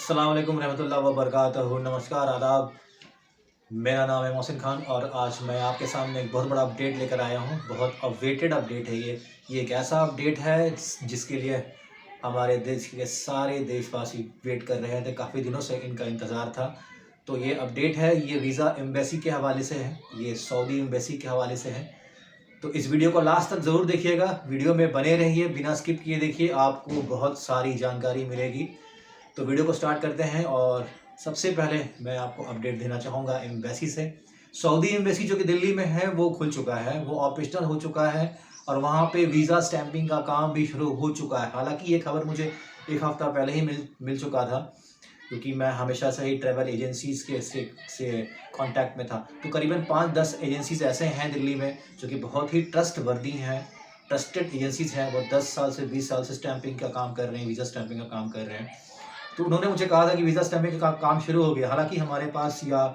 अस्सलाम वालेकुम रहमतुल्लाहि व बरकातहू। नमस्कार, आदाब। मेरा नाम है मोहसिन खान और आज मैं आपके सामने एक बहुत बड़ा अपडेट लेकर आया हूँ। बहुत अवेटेड अपडेट है ये एक ऐसा अपडेट है जिसके लिए हमारे देश के सारे देशवासी वेट कर रहे थे। काफ़ी दिनों से इनका इंतज़ार था। तो ये अपडेट है, ये वीज़ा एम्बेसी के हवाले से है, ये सऊदी एम्बेसी के हवाले से है। तो इस वीडियो को लास्ट तक ज़रूर देखिएगा, वीडियो में बने रहिए, बिना स्किप किए देखिए, आपको बहुत सारी जानकारी मिलेगी। तो वीडियो को स्टार्ट करते हैं। और सबसे पहले मैं आपको अपडेट देना चाहूँगा एम्बेसी से। सऊदी एम्बेसी जो कि दिल्ली में है वो खुल चुका है, वो ऑपरेशनल हो चुका है और वहाँ पे वीज़ा स्टैंपिंग का काम भी शुरू हो चुका है। हालांकि ये खबर मुझे एक हफ़्ता पहले ही मिल चुका था, क्योंकि मैं हमेशा से ही ट्रैवल एजेंसीज़ के से कांटेक्ट में था। तो करीबन 5-10 एजेंसीज़ ऐसे हैं दिल्ली में जो कि बहुत ही ट्रस्टवर्दी हैं, ट्रस्टेड एजेंसीज़ हैं। वो 10 साल से 20 साल से स्टैंपिंग का काम कर रहे हैं, वीज़ा स्टैंपिंग का काम कर रहे हैं। तो उन्होंने मुझे कहा था कि वीज़ा स्टैंपिंग का काम शुरू हो गया। हालांकि हमारे पास या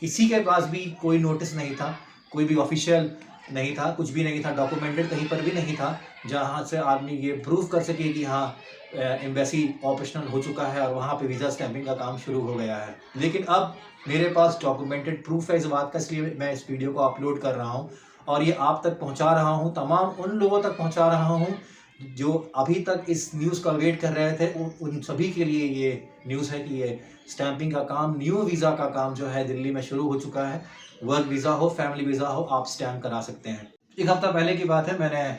किसी के पास भी कोई नोटिस नहीं था, कोई भी ऑफिशियल नहीं था, कुछ भी नहीं था, डॉक्यूमेंटेड कहीं पर भी नहीं था जहां से आदमी ये प्रूव कर सके कि हाँ एम्बेसी ऑपरेशनल हो चुका है और वहाँ पे वीज़ा स्टैंपिंग का काम शुरू हो गया है। लेकिन अब मेरे पास डॉक्यूमेंटेड प्रूफ है इस बात का, इसलिए मैं इस वीडियो को अपलोड कर रहा हूँ और ये आप तक पहुँचा रहा हूँ, तमाम उन लोगों तक पहुँचा रहा हूँ जो अभी तक इस न्यूज़ का वेट कर रहे थे। उन सभी के लिए ये न्यूज़ है कि ये स्टैंपिंग का काम, न्यू वीज़ा का काम जो है दिल्ली में शुरू हो चुका है। वर्क वीज़ा हो, फैमिली वीज़ा हो, आप स्टैंप करा सकते हैं। एक हफ़्ता पहले की बात है, मैंने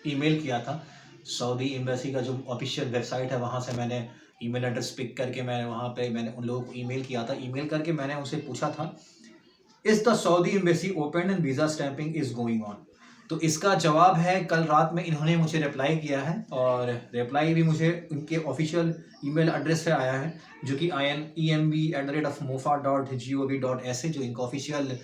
ईमेल किया था सऊदी एम्बेसी का जो ऑफिशियल वेबसाइट है, वहाँ से मैंने ईमेल एड्रेस पिक करके मैंने उन लोगों को ईमेल किया था। ईमेल करके मैंने उनसे पूछा था, is the Saudi embassy open and visa stamping is going on. तो इसका जवाब है, कल रात में इन्होंने मुझे रिप्लाई किया है और रिप्लाई भी मुझे उनके ऑफिशियल ईमेल एड्रेस से आया है, जो कि INEMB@mofa.gov.sa जो इनका ऑफिशियल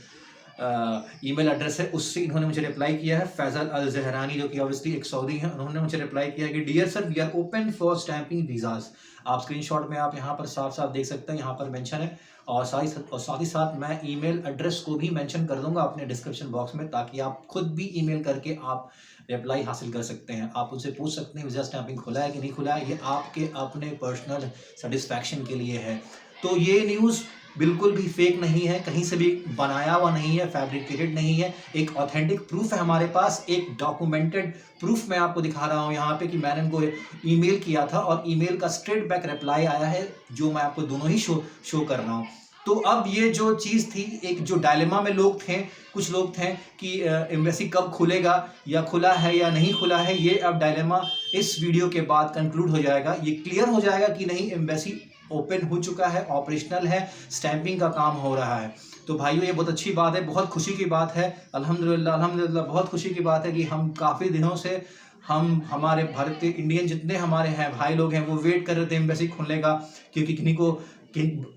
ईमेल एड्रेस है, उससे इन्होंने मुझे रिप्लाई किया है। फैजल अल जहरानी जो कि ऑब्वियसली एक सऊदी हैं, उन्होंने मुझे रिप्लाई किया है कि dear sir, we are open for stamping visas. आप स्क्रीनशॉट में आप यहाँ पर साफ साफ देख सकते हैं, यहाँ पर मेंशन है और साथ ही साथ मैं ईमेल एड्रेस को भी मेंशन कर दूंगा अपने डिस्क्रिप्शन बॉक्स में, ताकि आप खुद भी ईमेल करके आप रिप्लाई हासिल कर सकते हैं। आप उनसे पूछ सकते हैं वीज़ा स्टैंपिंग खुला है कि नहीं खुला है, ये आपके अपने पर्सनल सेटिस्फैक्शन के लिए है। तो ये न्यूज़ बिल्कुल भी फेक नहीं है, कहीं से भी बनाया हुआ नहीं है, फैब्रिकेटेड नहीं है, एक ऑथेंटिक प्रूफ है हमारे पास, एक डॉक्यूमेंटेड प्रूफ मैं आपको दिखा रहा हूँ यहाँ पे कि मैंने उनको ईमेल किया था और ईमेल का स्ट्रेट बैक रिप्लाई आया है, जो मैं आपको दोनों ही शो कर रहा हूँ। तो अब ये जो चीज़ थी, एक जो डायलेमा में लोग थे, कुछ लोग थे कि एम्बेसी कब खुलेगा या खुला है या नहीं खुला है, ये अब डायलेमा इस वीडियो के बाद कंक्लूड हो जाएगा। ये क्लियर हो जाएगा कि नहीं, एम्बेसी ओपन हो चुका है, ऑपरेशनल है, स्टैंपिंग का काम हो रहा है। तो भाइयों, ये बहुत अच्छी बात है, बहुत खुशी की बात है। अल्हम्दुलिल्लाह अल्हम्दुलिल्लाह, बहुत खुशी की बात है कि हम काफ़ी दिनों से हमारे भारतीय इंडियन जितने हमारे हैं भाई लोग हैं, वो वेट कर रहे थे एम्बेसी खुलने का, क्योंकि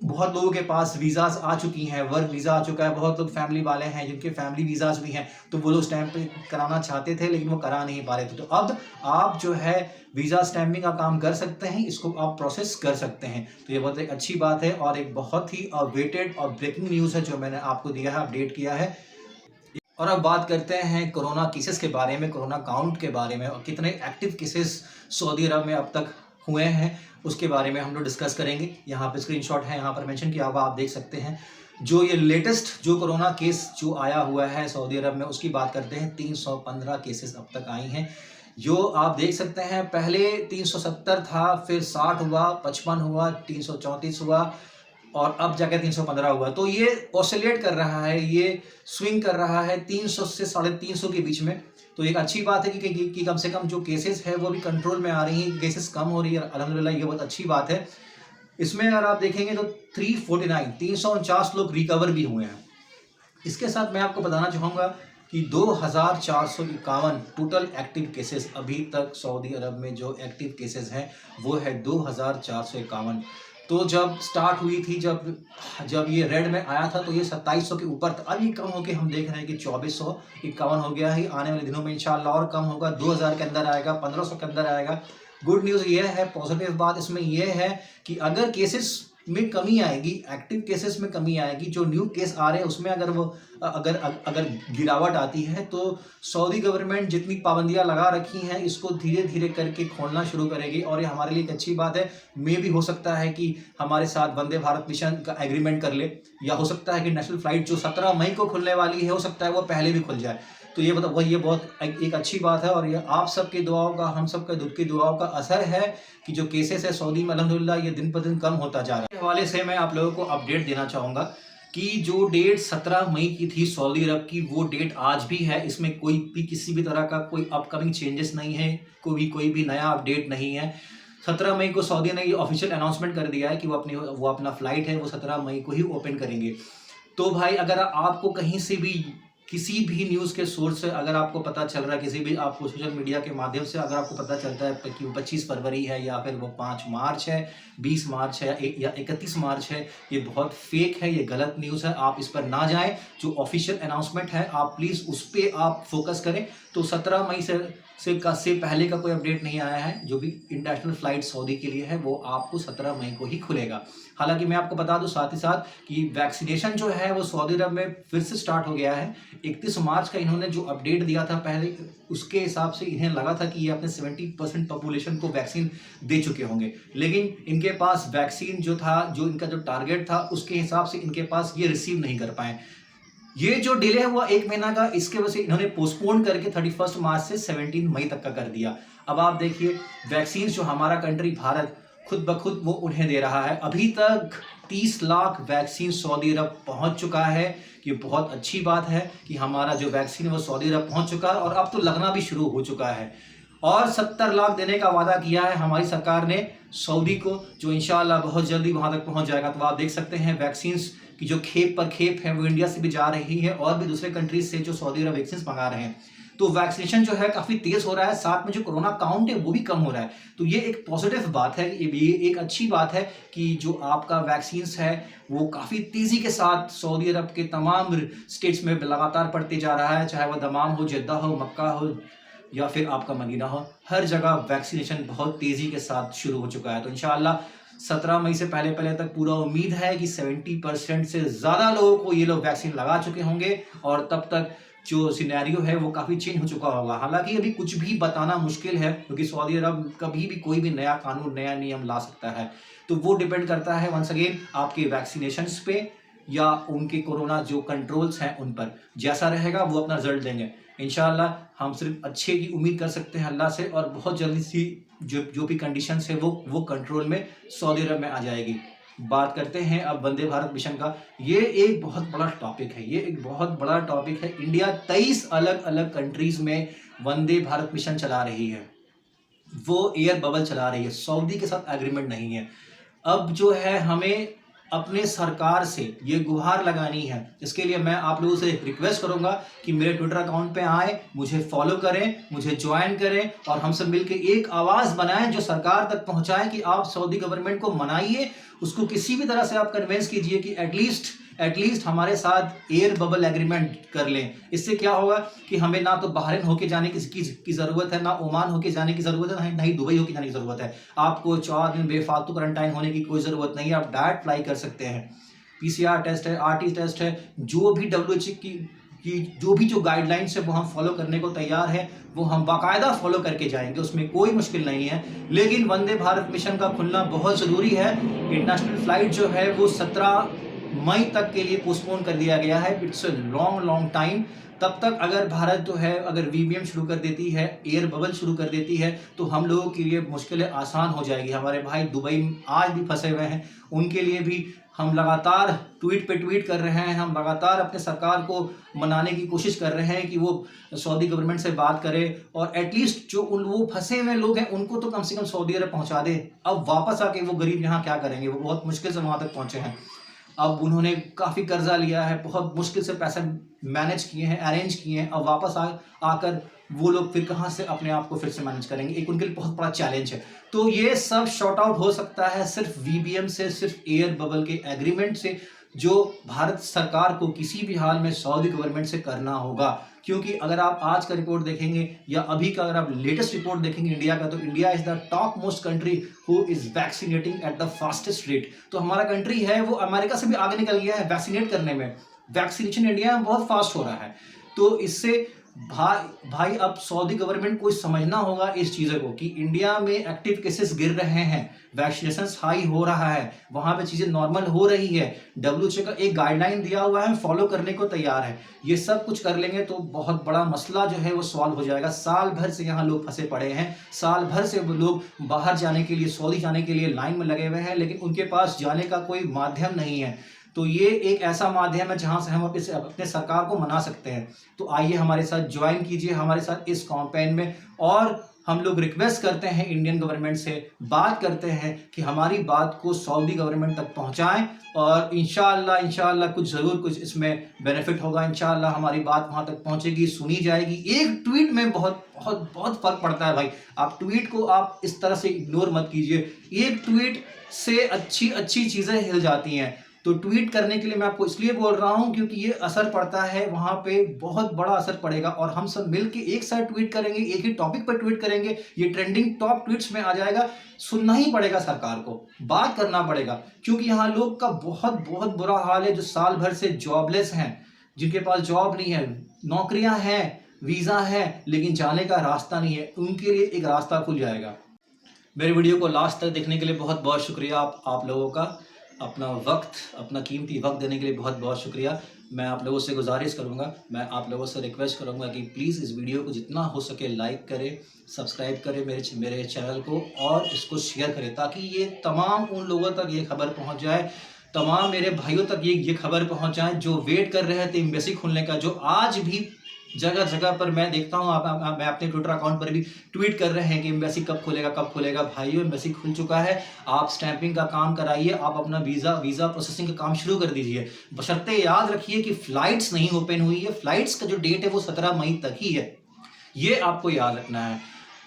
बहुत लोगों के पास वीज़ाज आ चुकी हैं, वर्क वीज़ा आ चुका है, बहुत लोग फैमिली वाले हैं जिनके फैमिली वीज़ाज भी हैं, तो वो लोग स्टैंप कराना चाहते थे लेकिन वो करा नहीं पा रहे थे। तो अब आप जो है वीज़ा स्टैंपिंग का काम कर सकते हैं, इसको आप प्रोसेस कर सकते हैं। तो ये बहुत एक अच्छी बात है और एक बहुत ही वेटेड और ब्रेकिंग न्यूज़ है जो मैंने आपको दिया है, अपडेट किया है। और अब बात करते हैं कोरोना केसेस के बारे में, कोरोना काउंट के बारे में और कितने एक्टिव केसेस सऊदी अरब में अब तक हुए हैं, उसके बारे में हम लोग डिस्कस करेंगे। यहाँ पे स्क्रीनशॉट है, यहाँ पर मेंशन किया हुआ, आप देख सकते हैं। जो ये लेटेस्ट जो कोरोना केस जो आया हुआ है सऊदी अरब में, उसकी बात करते हैं। 315 केसेस अब तक आई हैं, जो आप देख सकते हैं। पहले 370 था, फिर 60 हुआ, 55 हुआ, 334 हुआ और अब जाकर 315 हुआ। तो ये ऑसिलेट कर रहा है, ये स्विंग कर रहा है 300 से 350 के बीच में। तो एक अच्छी बात है कि कम से कम जो केसेस है वो भी कंट्रोल में आ रही हैं, केसेस कम हो रही है, अल्हम्दुलिल्लाह, ये बहुत अच्छी बात है। इसमें अगर आप देखेंगे तो 349 लोग रिकवर भी हुए हैं। इसके साथ मैं आपको बताना चाहूँगा कि 2451 टोटल एक्टिव केसेस अभी तक सऊदी अरब में जो एक्टिव केसेस हैं वो है 2451। तो जब स्टार्ट हुई थी, जब ये रेड में आया था तो ये 2700 के ऊपर था। अब ये कम होकर हम देख रहे हैं कि 2451 हो गया है। आने वाले दिनों में इंशाल्लाह और कम होगा, 2000 के अंदर आएगा, 1500 के अंदर आएगा। गुड न्यूज़ ये है, पॉजिटिव बात इसमें यह है कि अगर केसेस में कमी आएगी, एक्टिव केसेस में कमी आएगी, जो न्यू केस आ रहे हैं उसमें अगर वो अगर अगर गिरावट आती है तो सऊदी गवर्नमेंट जितनी पाबंदियां लगा रखी हैं इसको धीरे धीरे करके खोलना शुरू करेगी, और ये हमारे लिए एक अच्छी बात है। मे भी हो सकता है कि हमारे साथ वंदे भारत मिशन का एग्रीमेंट कर ले, या हो सकता है कि नेशनल फ्लाइट जो 17 मई को खुलने वाली है हो सकता है वो पहले भी खुल जाए। तो ये बहुत एक अच्छी बात है, और ये आप सबकी दुआओं का, हम सबके दुख की दुआओं का असर है कि जो केसेस है सऊदी में अल्हम्दुलिल्लाह ये दिन पर दिन कम होता जा रहा है। इस हवाले से मैं आप लोगों को अपडेट देना चाहूँगा कि जो डेट 17 मई की थी सऊदी अरब की, वो डेट आज भी है। इसमें कोई भी किसी भी तरह का कोई अपकमिंग चेंजेस नहीं है, कोई भी नया अपडेट नहीं है। 17 मई को सऊदी ने ये ऑफिशियल अनाउंसमेंट कर दिया है कि वो अपना फ्लाइट है वो 17 मई को ही ओपन करेंगे। तो भाई अगर आपको कहीं से भी किसी भी न्यूज़ के सोर्स से अगर आपको पता चल रहा है, किसी भी आपको सोशल मीडिया के माध्यम से अगर आपको पता चलता है कि वो 25 फरवरी है या फिर वो 5 मार्च है, 20 मार्च है या 31 मार्च है, ये बहुत फेक है, ये गलत न्यूज़ है। आप इस पर ना जाएं। जो ऑफिशियल अनाउंसमेंट है आप प्लीज़ उस पर आप फोकस करें। तो 17 मई से पहले का कोई अपडेट नहीं आया है। जो भी इंटरनेशनल फ्लाइट सऊदी के लिए है वो आपको 17 मई को ही खुलेगा। हालांकि मैं आपको बता दूं साथ ही साथ कि वैक्सीनेशन जो है वो सऊदी अरब में फिर से स्टार्ट हो गया है। 31 मार्च का इन्होंने जो अपडेट दिया था पहले, उसके हिसाब से इन्हें लगा था कि ये अपने 70% पॉपुलेशन को वैक्सीन दे चुके होंगे, लेकिन इनके पास वैक्सीन जो था, जो इनका जो टारगेट था उसके हिसाब से इनके पास ये रिसीव नहीं कर पाए। ये जो डिले हुआ 1 महीना का, इसके वजह से इन्होंने पोस्टपोन करके 31 मार्च से 17 मई तक का कर दिया। अब आप देखिए वैक्सीन जो हमारा कंट्री भारत खुद ब खुद वो उन्हें दे रहा है। अभी तक 30 लाख वैक्सीन सऊदी अरब पहुंच चुका है। ये बहुत अच्छी बात है कि हमारा जो वैक्सीन है वो सऊदी अरब पहुंच चुका है, और अब तो लगना भी शुरू हो चुका है। और 70 लाख देने का वादा किया है हमारी सरकार ने सऊदी को, जो इंशाअल्लाह बहुत जल्दी वहां तक पहुंच जाएगा। तो आप देख सकते हैं वैक्सीन की जो खेप पर खेप है वो इंडिया से भी जा रही है, और भी दूसरे कंट्रीज से जो सऊदी अरब वैक्सीन मंगा रहे हैं। तो वैक्सीनेशन जो है काफी तेज हो रहा है, साथ में जो कोरोना काउंट है वो भी कम हो रहा है। तो ये एक पॉजिटिव बात है, ये एक अच्छी बात है कि जो आपका वैक्सीन है वो काफी तेजी के साथ सऊदी अरब के तमाम स्टेट्स में लगातार बढ़ते जा रहा है। चाहे वह दमाम हो, जद्दा हो, मक्का हो या फिर आपका मदीना हो, हर जगह वैक्सीनेशन बहुत तेजी के साथ शुरू हो चुका है। तो इंशाअल्लाह 17 मई से पहले तक पूरा उम्मीद है कि 70% से ज़्यादा लोगों को ये लोग वैक्सीन लगा चुके होंगे, और तब तक जो सिनेरियो है वो काफ़ी चेंज हो चुका होगा। हालांकि अभी कुछ भी बताना मुश्किल है, क्योंकि सऊदी अरब कभी भी कोई भी नया कानून, नया नियम ला सकता है। तो वो डिपेंड करता है वंस अगेन आपके वैक्सीनेशंस पे या उनके कोरोना जो कंट्रोल्स हैं उन पर। जैसा रहेगा वो अपना रिजल्ट देंगे। इंशाअल्लाह हम सिर्फ अच्छे की उम्मीद कर सकते हैं अल्लाह से, और बहुत जल्दी सी जो भी कंडीशंस है वो कंट्रोल में सऊदी अरब में आ जाएगी। बात करते हैं अब वंदे भारत मिशन का। ये एक बहुत बड़ा टॉपिक है, ये एक बहुत बड़ा टॉपिक है। इंडिया 23 अलग अलग कंट्रीज में वंदे भारत मिशन चला रही है, वो एयर बबल चला रही है, सऊदी के साथ एग्रीमेंट नहीं है। अब जो है हमें अपने सरकार से ये गुहार लगानी है। इसके लिए मैं आप लोगों से रिक्वेस्ट करूंगा कि मेरे ट्विटर अकाउंट पे आए, मुझे फॉलो करें, मुझे ज्वाइन करें, और हम सब मिलकर एक आवाज़ बनाएं जो सरकार तक पहुंचाएं कि आप सऊदी गवर्नमेंट को मनाइए, उसको किसी भी तरह से आप कन्विंस कीजिए कि एटलीस्ट हमारे साथ एयर बबल एग्रीमेंट कर लें। इससे क्या होगा कि हमें ना तो बहरीन होके जाने की ज़रूरत है, ना ओमान होके जाने की ज़रूरत है, ना ही दुबई होके जाने की ज़रूरत है। आपको 4 दिन बेफालतू क्वारंटाइन होने की कोई ज़रूरत नहीं है, आप डायरेक्ट फ्लाई कर सकते हैं। PCR टेस्ट है, RT टेस्ट है, जो भी WHO की जो गाइडलाइंस है वो हम फॉलो करने को तैयार है, वो हम बाकायदा फॉलो करके जाएंगे, उसमें कोई मुश्किल नहीं है। लेकिन वंदे भारत मिशन का खुलना बहुत ज़रूरी है। इंटरनेशनल फ्लाइट जो है वो 17 मई तक के लिए पोस्टपोन कर दिया गया है। It's a long time. तब तक अगर भारत जो है अगर VBM शुरू कर देती है, एयर बबल शुरू कर देती है, तो हम लोगों के लिए मुश्किलें आसान हो जाएगी। हमारे भाई दुबई आज भी फंसे हुए हैं, उनके लिए भी हम लगातार ट्वीट पे ट्वीट कर रहे हैं, हम लगातार अपने सरकार को मनाने की कोशिश कर रहे हैं कि वो सऊदी गवर्नमेंट से बात करे, और एटलीस्ट जो वो फंसे हुए लोग हैं उनको तो कम से कम सऊदी अरब पहुंचा दे। अब वापस आके वो गरीब यहाँ क्या करेंगे, वो बहुत मुश्किल से वहाँ तक पहुँचे हैं। अब उन्होंने काफ़ी कर्जा लिया है, बहुत मुश्किल से पैसे मैनेज किए हैं, अरेंज किए हैं। अब वापस आकर वो लोग फिर कहाँ से अपने आप को फिर से मैनेज करेंगे, एक उनके लिए बहुत बड़ा चैलेंज है। तो ये सब शॉर्ट आउट हो सकता है सिर्फ VBM से, सिर्फ एयर बबल के एग्रीमेंट से, जो भारत सरकार को किसी भी हाल में सऊदी गवर्नमेंट से करना होगा। क्योंकि अगर आप आज का रिपोर्ट देखेंगे या अभी का अगर आप लेटेस्ट रिपोर्ट देखेंगे इंडिया का, तो India is the top most country who is vaccinating at the fastest rate. तो हमारा कंट्री है वो अमेरिका से भी आगे निकल गया है वैक्सीनेट करने में। वैक्सीनेशन इंडिया में बहुत फास्ट हो रहा है। तो इससे भाई अब सऊदी गवर्नमेंट को समझना होगा इस चीज़ों को कि इंडिया में एक्टिव केसेस गिर रहे हैं, वैक्सीनेशन हाई हो रहा है, वहाँ पे चीज़ें नॉर्मल हो रही है, WHO का एक गाइडलाइन दिया हुआ है, फॉलो करने को तैयार है। ये सब कुछ कर लेंगे तो बहुत बड़ा मसला जो है वो सॉल्व हो जाएगा। साल भर से यहाँ लोग फंसे पड़े हैं, साल भर से लोग बाहर जाने के लिए, सऊदी जाने के लिए लाइन में लगे हुए हैं, लेकिन उनके पास जाने का कोई माध्यम नहीं है। तो ये एक ऐसा माध्यम है जहां से हम अपने सरकार को मना सकते हैं। तो आइए हमारे साथ ज्वाइन कीजिए हमारे साथ इस कैंपेन में, और हम लोग रिक्वेस्ट करते हैं इंडियन गवर्नमेंट से, बात करते हैं कि हमारी बात को सऊदी गवर्नमेंट तक पहुंचाएं, और इंशाअल्लाह कुछ ज़रूर कुछ इसमें बेनिफिट होगा। इंशाअल्लाह हमारी बात वहां तक पहुंचेगी, सुनी जाएगी। एक ट्वीट में बहुत बहुत बहुत फर्क पड़ता है भाई। आप ट्वीट को आप इस तरह से इग्नोर मत कीजिए, एक ट्वीट से अच्छी अच्छी चीज़ें हिल जाती हैं। तो ट्वीट करने के लिए मैं आपको इसलिए बोल रहा हूं क्योंकि ये असर पड़ता है, वहां पे बहुत बड़ा असर पड़ेगा, और हम सब मिलके एक साथ ट्वीट करेंगे, एक ही टॉपिक पर ट्वीट करेंगे, ये ट्रेंडिंग टॉप ट्वीट्स में आ जाएगा। सुनना ही पड़ेगा सरकार को, बात करना पड़ेगा, क्योंकि यहाँ लोग का बहुत बहुत बुरा हाल है जो साल भर से जॉबलेस हैं, जिनके पास जॉब नहीं है, नौकरियां हैं, वीज़ा है, लेकिन जाने का रास्ता नहीं है। उनके लिए एक रास्ता खुल जाएगा। मेरे वीडियो को लास्ट तक देखने के लिए बहुत बहुत शुक्रिया आप लोगों का। अपना वक्त, अपना कीमती वक्त देने के लिए बहुत बहुत शुक्रिया। मैं आप लोगों से गुजारिश करूंगा, मैं आप लोगों से रिक्वेस्ट करूंगा कि प्लीज़ इस वीडियो को जितना हो सके लाइक करें, सब्सक्राइब करें मेरे चैनल को, और इसको शेयर करें ताकि ये तमाम उन लोगों तक ये खबर पहुंच जाए, तमाम मेरे भाइयों तक ये खबर पहुंच जाए जो वेट कर रहे थे एम्बेसी खुलने का, जो आज भी जगह जगह पर मैं देखता हूँ, मैं अपने ट्विटर अकाउंट पर भी ट्वीट कर रहे हैं कि एम्बेसी कब खुलेगा। भाइयों, एम्बेसी खुल चुका है, आप स्टैंपिंग का काम कराइए, आप अपना वीज़ा प्रोसेसिंग का काम शुरू कर दीजिए। बशर्ते याद रखिए कि फ़्लाइट्स नहीं ओपन हुई है, फ़्लाइट्स का जो डेट है वो 17 मई तक ही है, ये आपको याद रखना है।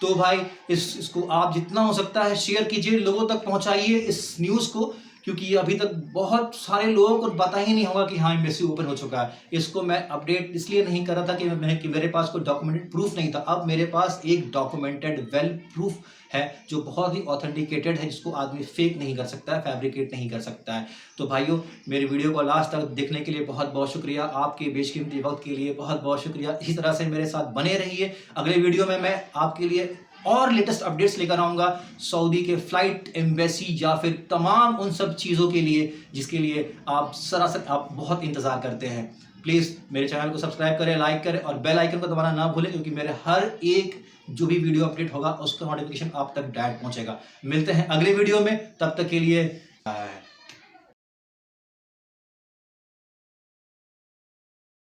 तो भाई इसको आप जितना हो सकता है शेयर कीजिए, लोगों तक पहुँचाइए इस न्यूज़ को, क्योंकि अभी तक बहुत सारे लोगों को पता ही नहीं होगा कि हाँ एम्बेसी ओपन हो चुका है। इसको मैं अपडेट इसलिए नहीं कर रहा था कि मेरे पास कोई डॉक्यूमेंटेड प्रूफ नहीं था। अब मेरे पास एक डॉक्यूमेंटेड वेल प्रूफ है जो बहुत ही ऑथेंटिकेटेड है, जिसको आदमी फेक नहीं कर सकता है, फैब्रिकेट नहीं कर सकता है। तो भाइयों, मेरे वीडियो को लास्ट तक देखने के लिए बहुत बहुत शुक्रिया, आपके बेशकीमती वक्त के लिए बहुत बहुत शुक्रिया। इसी तरह से मेरे साथ बने रहिए। अगले वीडियो में मैं आपके लिए और लेटेस्ट अपडेट्स लेकर आऊँगा सऊदी के फ्लाइट, एम्बेसी या फिर तमाम उन सब चीज़ों के लिए जिसके लिए आप सरासर आप बहुत इंतज़ार करते हैं। प्लीज़ मेरे चैनल को सब्सक्राइब करें, लाइक करें, और बेल आइकन को दबाना ना भूलें, क्योंकि मेरे हर एक जो भी वीडियो अपडेट होगा उसका नोटिफिकेशन आप तक डायरेक्ट पहुँचेगा। मिलते हैं अगले वीडियो में, तब तक के लिए बाय।